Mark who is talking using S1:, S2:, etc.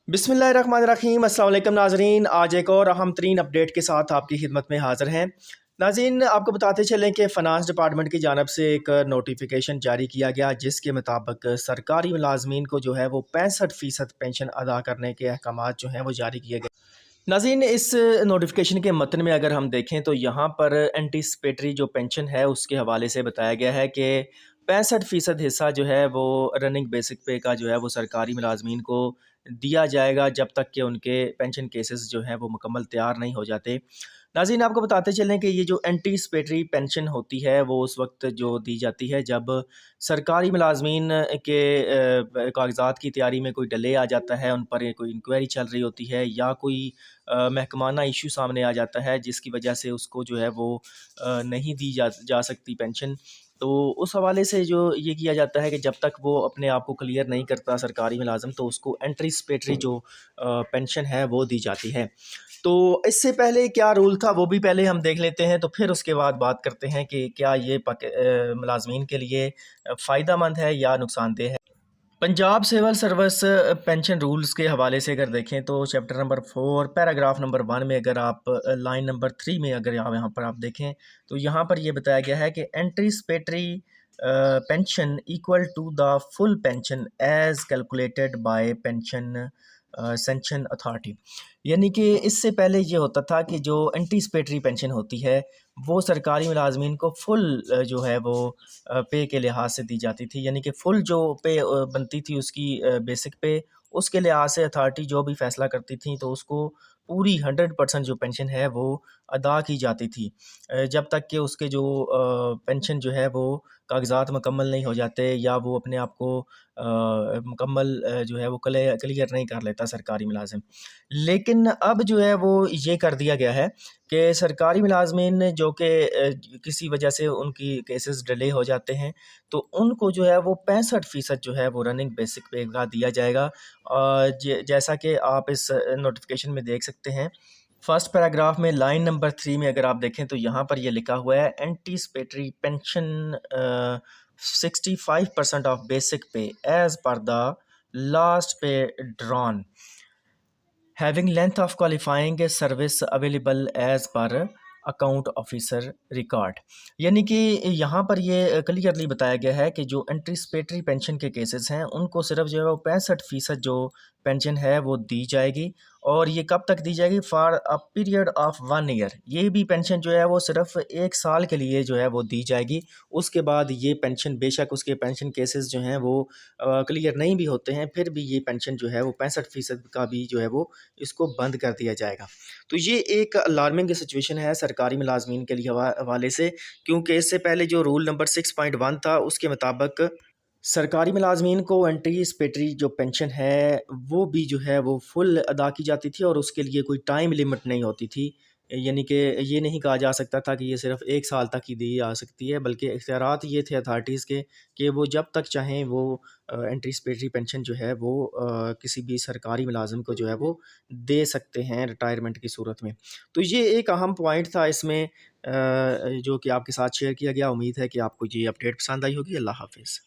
S1: बिस्मिल्लाहिर्रहमानिर्रहीम। अस्सलाम वालेकुम नाज़रीन, आज एक और अहम तरीन अपडेट के साथ आपकी खिदमत में हाज़िर हैं। नाज़रीन, आपको बताते चलें कि फ़ाइनेंस डिपार्टमेंट की जानिब से एक नोटिफिकेशन जारी किया गया, जिसके मुताबिक सरकारी मुलाजमीन को जो है वो 65% पेंशन अदा करने के अहकामात जो हैं वो जारी किए गए। नाज़रीन, इस नोटिफिकेशन के मतन में अगर हम देखें तो यहाँ पर एंटीसिपेटरी जो पेंशन है उसके हवाले से बताया गया है कि 65% हिस्सा जो है वो रनिंग बेसिक पे का जो है वो सरकारी मुलाजमीन को दिया जाएगा, जब तक कि उनके पेंशन केसेस जो हैं वो मुकम्मल तैयार नहीं हो जाते। नाज़रीन, आपको बताते चलें कि ये जो एंटीसिपेटरी पेंशन होती है वो उस वक्त जो दी जाती है जब सरकारी मुलाजमीन के कागजात की तैयारी में कोई डिले आ जाता है, उन पर कोई इंक्वायरी चल रही होती है, या कोई महकमाना इशू सामने आ जाता है जिसकी वजह से उसको जो है वो नहीं दी जा सकती पेंशन। तो उस हवाले से जो ये किया जाता है कि जब तक वो अपने आप को क्लियर नहीं करता सरकारी मुलाज़िम, तो उसको एंटीसिपेटरी जो पेंशन है वो दी जाती है। तो इससे पहले क्या रूल था वो भी पहले हम देख लेते हैं, तो फिर उसके बाद बात करते हैं कि क्या ये मुलाजमीन के लिए फ़ायदा मंद है या नुकसानदेह है। Punjab civil service pension rules के हवाले से अगर देखें तो चैप्टर नंबर 4 पैराग्राफ नंबर 1 में अगर आप लाइन नंबर 3 में अगर यहाँ पर आप देखें तो यहाँ पर ये बताया गया है कि anticipatory pension equal to the full pension as calculated by pension sanction authority. यानी कि इससे पहले ये होता था कि जो एंटीसिपेटरी पेंशन होती है वो सरकारी मुलाजमीन को फुल जो है वो पे के लिहाज से दी जाती थी, यानी कि फुल जो पे बनती थी उसकी बेसिक पे, उसके लिहाज से अथॉरिटी जो भी फैसला करती थी तो उसको पूरी 100% जो पेंशन है वो अदा की जाती थी, जब तक कि उसके जो पेंशन जो है वो कागजात मुकम्मल नहीं हो जाते या वो अपने आप को मुकम्मल जो है वो क्लियर नहीं कर लेता सरकारी मुलाजिम। लेकिन अब जो है वो ये कर दिया गया है कि सरकारी मुलाजमीन जो कि किसी वजह से उनकी केसेस डिले हो जाते हैं, तो उनको जो है वो 65% जो है वो रनिंग बेसिक पे का दिया जाएगा। जैसा कि आप इस नोटिफिकेशन में देख सकते हैं, फर्स्ट पैराग्राफ में लाइन नंबर 3 में अगर आप देखें तो यहाँ पर ये लिखा हुआ है anticipatory pension 65% of basic pay as per the last pay drawn having length of qualifying service available as per account officer record. यानी कि यहाँ पर ये क्लियरली बताया गया है कि जो एंटीसिपेटरी पेंशन के केसेस हैं उनको सिर्फ जो है वो 65% जो पेंशन है वो दी जाएगी, और ये कब तक दी जाएगी, for a period of 1 year. ये भी पेंशन जो है वो सिर्फ 1 साल के लिए जो है वो दी जाएगी। उसके बाद ये पेंशन, बेशक उसके पेंशन केसेस जो हैं वो क्लियर नहीं भी होते हैं, फिर भी ये पेंशन जो है वो 65% का भी जो है वो इसको बंद कर दिया जाएगा। तो ये एक अलार्मिंग सिचुएशन है सरकारी मुलाजमीन के लिए हवाले से, क्योंकि इससे पहले जो रूल नंबर 6.1 था उसके मुताबिक सरकारी मुलाजमीन को एंटीसिपेटरी जो पेंशन है वो भी जो है वो फुल अदा की जाती थी, और उसके लिए कोई टाइम लिमिट नहीं होती थी। यानी कि ये नहीं कहा जा सकता था कि ये सिर्फ 1 साल तक ही दी जा सकती है, बल्कि इख्तियारात ये थे अथॉरिटीज़ के कि वो जब तक चाहें वो एंटीसिपेटरी पेंशन जो है वो किसी भी सरकारी मुलाजिम को जो है वो दे सकते हैं रिटायरमेंट की सूरत में। तो ये एक अहम पॉइंट था इसमें जो कि आपके साथ शेयर किया गया। उम्मीद है कि आपको ये अपडेट पसंद आई होगी। अल्लाह हाफिज़।